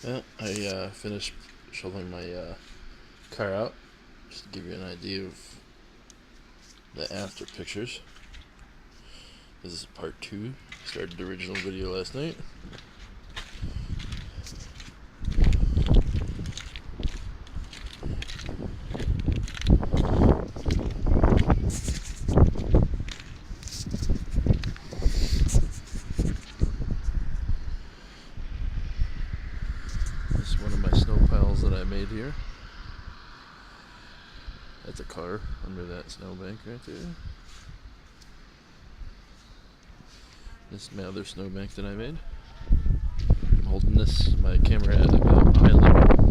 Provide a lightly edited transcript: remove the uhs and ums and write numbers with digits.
Yeah, I finished shoveling my car out, just to give you an idea of the after pictures. This is part 2. Started the original video last night. This is one of my snow piles that I made here. That's a car under that snowbank right there. This is my other snowbank that I made. I'm holding this, my camera at about eye level.